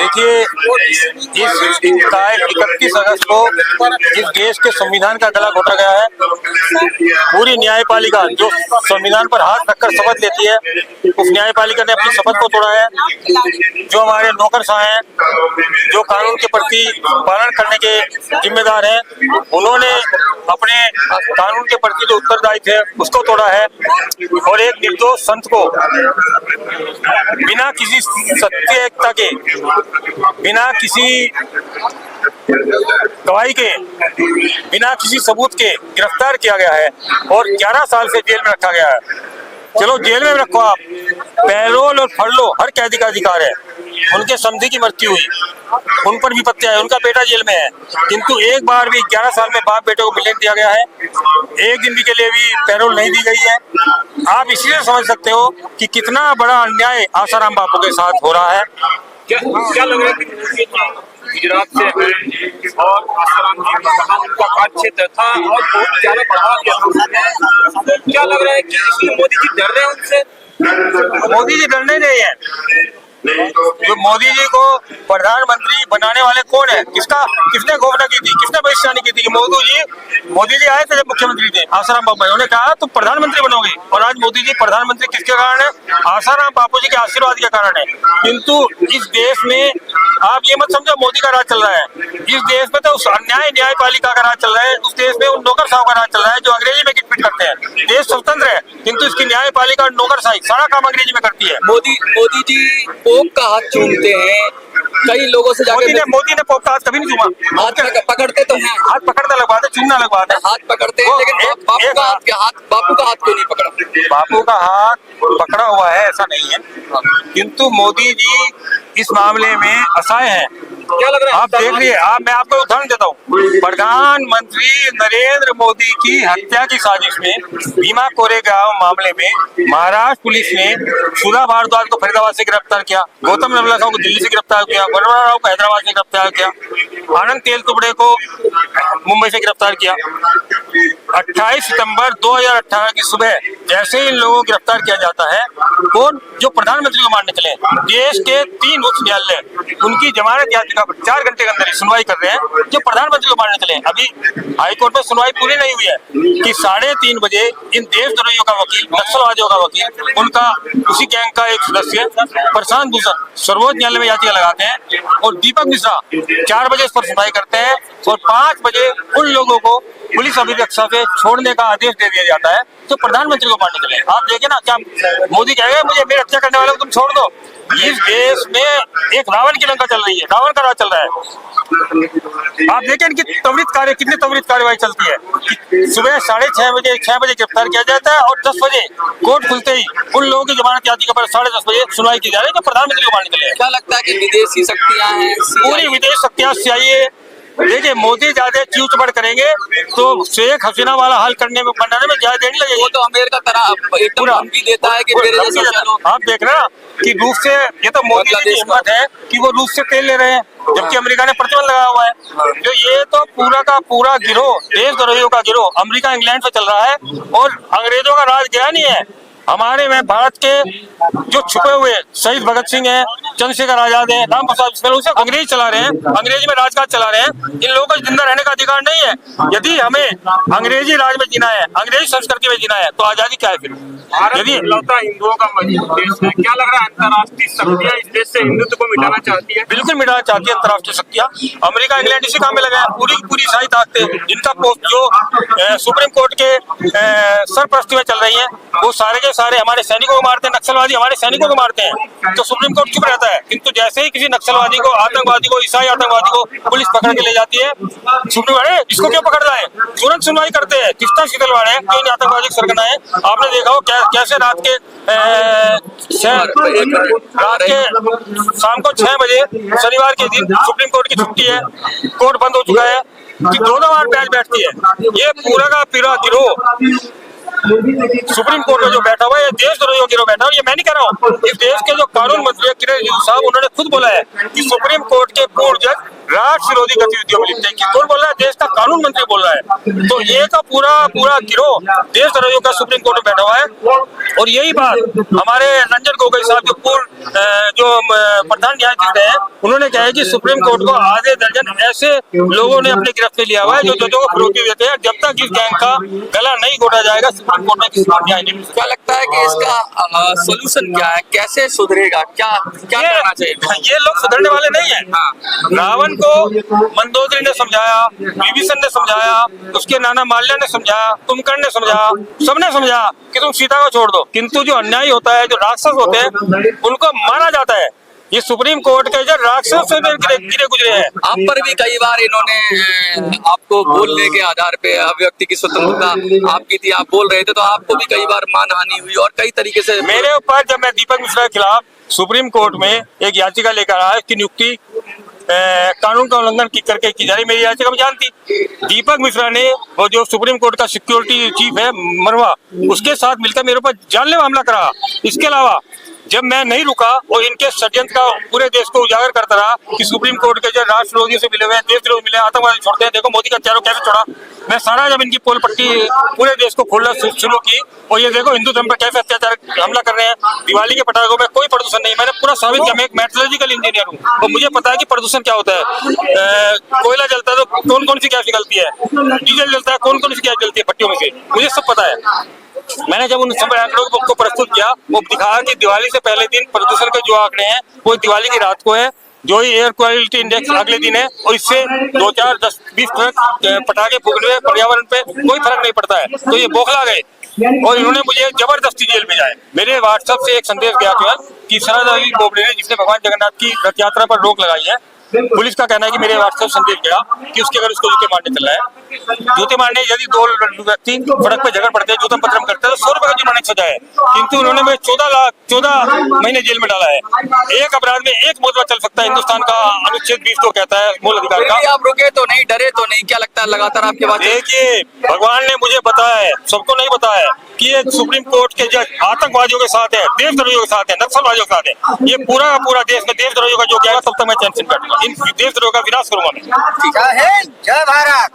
देखिए, इस 31 अगस्त को इस देश के संविधान का गला घोटा गया है। पूरी न्यायपालिका जो संविधान पर हाथ रखकर शपथ लेती है, उस न्यायपालिका ने अपनी शपथ को तोड़ा है। जो हमारे नौकरशाह हैं, जो कानून के प्रति पालन करने के जिम्मेदार हैं, उन्होंने अपने कानून के प्रति जो उत्तरदायित्व है उसको तोड़ा है और एक निर्दोष संत को बिना किसी सत्यता के, बिना किसी गवाही के, बिना किसी सबूत के गिरफ्तार किया गया है और 11 साल से जेल में रखा गया है। चलो जेल में रखो आप, पैरोल और फरलो हर कैदी का अधिकार है। उनके समधी की मृत्यु हुई, उन पर विपत्ति है, उनका बेटा जेल में है, किंतु एक बार भी 11 साल में बाप बेटे को मिलने दिया गया है। एक दिन भी के लिए भी पैरोल नहीं दी गई है। आप इसीलिए समझ सकते हो कि कितना बड़ा अन्याय आसाराम बापू के साथ हो रहा है। क्या लग रहा है कि गुजरात से है और आसाराम जी का कहा उनका कार्य क्षेत्र था और बहुत ज्यादा बढ़ा दिया, क्या लग रहा है कि इसलिए मोदी जी डर रहे हैं उनसे? मोदी जी डरने नहीं है। जो मोदी जी को प्रधानमंत्री बनाने वाले कौन है? किसने घोषणा की थी, किसने भविष्यवाणी की थी कि मोदी जी आए थे जब मुख्यमंत्री थे आसाराम बापू, उन्होंने कहा तुम प्रधानमंत्री बनोगे। और आज मोदी जी प्रधानमंत्री किसके कारण है? आसाराम बापू जी के आशीर्वाद के कारण है। किंतु इस देश में आप ये मत समझो मोदी का राज चल रहा है। इस देश में तो उस न्यायपालिका का राज चल रहा है। उस देश में उन नौकरशाहों का राज चल रहा है जो अंग्रेजी में किटपिट करते हैं। देश स्वतंत्र है, किंतु इसकी न्यायपालिका और नौकरशाही सारा काम अंग्रेजी में करती है। मोदी जी पोप का हाथ चूमते हैं, कई लोगों से जाके मोदी ने पोप का हाथ कभी नहीं चूमा। हाथ पकड़ते तो हैं, हाथ पकड़ना अलग बात है, चूमना अलग बात है। हाथ पकड़ते हैं, लेकिन बापू का हाथ क्यों नहीं पकड़ा? बापू का हाथ पकड़ा हुआ है ऐसा नहीं है, किंतु मोदी जी इस मामले में असहाय है। क्या लग रहा है? आप देख रही है, मैं आपको उदाहरण देता हूँ। प्रधानमंत्री नरेंद्र मोदी की हत्या की साजिश में भीमा कोरेगांव मामले में महाराष्ट्र पुलिस ने सुधा भारद्वाज को फरीदाबाद से गिरफ्तार किया, गौतम नवलखा को दिल्ली से गिरफ्तार किया, वरवरा राव को हैदराबाद से गिरफ्तार किया, आनंद तेलतुंबड़े को मुंबई से गिरफ्तार किया। 28 सितंबर 2018 की सुबह जैसे इन लोगों को गिरफ्तार किया जाता है, कौन? जो प्रधानमंत्री को मारने चले। देश के 3 उच्च न्यायालय उनकी जमानत याचिका पर 4 घंटे के अंदर सुनवाई कर रहे हैं जो प्रधानमंत्री को मारने चले। अभी हाईकोर्ट में सुनवाई पूरी नहीं हुई है कि 3:30 बजे इन देशद्रोहियों का वकील, नक्सलवादियों का वकील, उनका उसी गैंग का एक सदस्य प्रशांत भूषण सर्वोच्च न्यायालय में याचिका लगाते हैं और दीपक मिश्रा 4 बजे इस पर सुनवाई करते हैं और 5 बजे उन लोगों को पुलिस अभिरक्षा से छोड़ने का आदेश दे दिया जाता है जो प्रधानमंत्री को मारने चले। आप देखिए ना, क्या मोदी कहेगा मुझे मेरी हत्या करने वालों को तुम छोड़ दो? इस देश में एक रावण की लंका चल रही है, रावण का राज चल रहा है। आप देखिए इनकी कितनी त्वरित कार्यवाही चलती है। सुबह 6:30 बजे 6 बजे गिरफ्तार किया जाता है और 10 बजे कोर्ट खुलते ही उन लोगों की जमानत याचिका पर 10:30 बजे सुनवाई की जा रही है जो प्रधानमंत्री को मारने चले। क्या लगता है कि विदेशी शक्तियां हैं? पूरी विदेश शक्तियां चाहिए। देखिए मोदी ज्यादा चीउचबड़ करेंगे तो शेख हसीना वाला हल बनाने में ज्यादा देर नहीं लगेगी। वो तो अमेरिका तरह एकदम धमकी देता है कि मेरे जैसा आप देख रहे हैं कि रूस से, ये तो मोदी की हिम्मत है कि वो रूस से तेल ले रहे हैं जबकि अमेरिका ने प्रतिबंध लगाया हुआ है। जो ये तो पूरा का पूरा गिरोह, देशद्रोहियों का गिरोह अमेरिका इंग्लैंड से चल रहा है और अंग्रेजों का राज गया नहीं है। हमारे में भारत के जो छुपे हुए शहीद भगत सिंह हैं, चंद्रशेखर आजाद हैं, राम प्रसाद बिस्मिल, उसे अंग्रेज चला रहे हैं, अंग्रेजी में राजकाज चला रहे हैं। इन लोगों को जिंदा रहने का अधिकार नहीं है। यदि हमें अंग्रेजी राज में जीना है, अंग्रेजी संस्कृति में जीना है तो आजादी क्या है फिर? यदि हिंदुओं का मजबूत देश है, क्या लग रहा है अंतर्राष्ट्रीय शक्तियां इस देश से हिंदुत्व को मिटाना चाहती है? बिल्कुल मिटाना चाहती है अंतर्राष्ट्रीय शक्तियां। अमेरिका इंग्लैंड इसी काम में लगा है। पूरी शाही ताकतें जिनका जो सुप्रीम कोर्ट के सरपरस्ती में चल रही है, वो सारे के सारे हमारे सैनिकों को मारते हैं। नक्सलवादी हमारे सैनिकों को मारते हैं तो सुप्रीम कोर्ट चुप रहता है, किंतु जैसे ही किसी नक्सलवादी को, आतंकवादी को, ईसाई आतंकवादी को पुलिस पकड़ के ले जाती है, सुप्रीम कोर्ट इसको क्यों पकड़ रहा है, तुरंत सुनवाई करते हैं। कितना शीतलवाड़ है, कई आतंकवादी की सरगना है। आपने देखा हो कैसे रात के शाम को 6 बजे शनिवार के दिन सुप्रीम कोर्ट की छुट्टी है, कोर्ट बंद हो चुका है कि 2 बार बेंच बैठती है। ये पूरा का पूरा गिरोह सुप्रीम कोर्ट में जो बैठा हुआ है ये देशद्रोहियों की गिरोह बैठा हुआ है। ये मैं नहीं कह रहा हूँ, इस देश के जो कानून मंत्री है किरण रिजिजू साहब, उन्होंने खुद बोला है कि सुप्रीम कोर्ट के पूर्ण जज राष्ट्र विरोधी गतिविधियों में लिप्त है। कि कौन बोल रहा है? देश का कानून मंत्री बोल रहा है। तो ये का पूरा गिरोह देशद्रोहियों का सुप्रीम कोर्ट में बैठा हुआ है। और यही बात हमारे रंजन गोगोई साहब जो पूर्व प्रधान न्यायाधीश है, उन्होंने कहा है कि सुप्रीम कोर्ट को आधे दर्जन ऐसे लोगों ने अपने गिरफ्त में लिया हुआ है जो जजों को फिरौती देते हैं। जब तक इस गैंग का गला नहीं घोटा जाएगा सुप्रीम कोर्ट में किसी को न्याय नहीं मिल सकता। क्या लगता है कि इसका सोल्यूशन क्या है, कैसे सुधरेगा, क्या क्या करना चाहिए? ये लोग सुधरने वाले नहीं है। रावण को मंदोदरी ने समझाया, विभीषण ने समझाया, उसके नाना माल्या ने समझाया, कुंभकर्ण ने समझाया, सबने समझा कि तुम सीता को छोड़ दो। किंतु जो अन्याय होता है, जो राक्षस होते हैं, उनको मारा जाता है। ये सुप्रीम कोर्ट के जो राक्षस से गिरे गुजरे हैं। आप पर भी कई बार इन्होंने आपको बोलने के आधार पे अभिव्यक्ति की स्वतंत्रता आपकी थी, आप बोल रहे थे, तो आपको भी कई बार मानहानि हुई और कई तरीके से मेरे ऊपर जब मैं दीपक मिश्रा के खिलाफ सुप्रीम कोर्ट में एक याचिका लेकर आया, इसकी नियुक्ति कानून का उल्लंघन करके की जा रही, मेरी याचिका में जानती दीपक मिश्रा ने, वो जो सुप्रीम कोर्ट का सिक्योरिटी चीफ है मरवा, उसके साथ मिलकर मेरे ऊपर जानलेवा हमला करा। इसके अलावा जब मैं नहीं रुका और इनके षड्यंत्र का पूरे देश को उजागर करता रहा कि सुप्रीम कोर्ट के जो राष्ट्र विरोधियों से मिले हुए हैं, देशद्रोही मिले, आतंकवादी छोड़ते हैं, देखो मोदी का चारों कैसे छोड़ा। मैं सारा जब इनकी पोल पट्टी पूरे देश को खोलना शुरू की, और ये देखो हिंदू धर्म पर कैसे अत्याचार हमला कर रहे हैं। दिवाली के पटाखों में कोई प्रदूषण नहीं, मैंने पूरा साबित किया। मैं एक मेट्रोलॉजिकल इंजीनियर हूँ और मुझे पता है कि प्रदूषण क्या होता है। कोयला जलता है तो कौन कौन सी गैस निकलती है, डीजल जलता है कौन कौन सी गैस जलती है भट्टियों में से, मुझे सब पता है। मैंने जब उन सब आंकड़ों को प्रस्तुत किया, वो दिखाया कि दिवाली से पहले दिन प्रदूषण के जो आंकड़े हैं वो दिवाली की रात को है, जो ही एयर क्वालिटी इंडेक्स अगले दिन है, और इससे 2, 4, 10, 20 ट्रक पटाखे फूकने हुए पर्यावरण पे कोई फर्क नहीं पड़ता है। तो ये बौखला गए और इन्होंने मुझे जबरदस्ती जेल में जाए। मेरे व्हाट्सएप से एक संदेश गया था कि शरद अली बोबडे ने, जिसने भगवान जगन्नाथ की रथ यात्रा पर रोक लगाई है, पुलिस का कहना है कि मेरे व्हाट्सएप संदेश गया कि उसके अगर उसको जूते मारने चल रहा है। जूते मारने यदि 2 व्यक्ति सड़क पे झगड़ पड़ते हैं, जूता पथरम करते हैं, तो 100 रुपए का जुर्माना सजा है। किंतु उन्होंने मुझे 14 महीने जेल में डाला है। एक अपराध में एक मुकदमा चल सकता है, हिंदुस्तान का अनुच्छेद 20 तो कहता है मूल अधिकार का। आप रुके तो नहीं, डरे तो नहीं, क्या लगता है लगातार आपके बाद? देखिए, भगवान ने मुझे बताया है, सबको नहीं बताया है कि ये सुप्रीम कोर्ट के जज आतंकवादियों के साथ है, देशद्रोहियों के साथ है, नक्सलवादियों के साथ है। ये पूरा देश में देशद्रोहियों का जो क्या है, तब तक मैं टेंशन काटूंगा, इन देशद्रोहियों का विनाश करूंगा मैं। जय हिंद, जय भारत।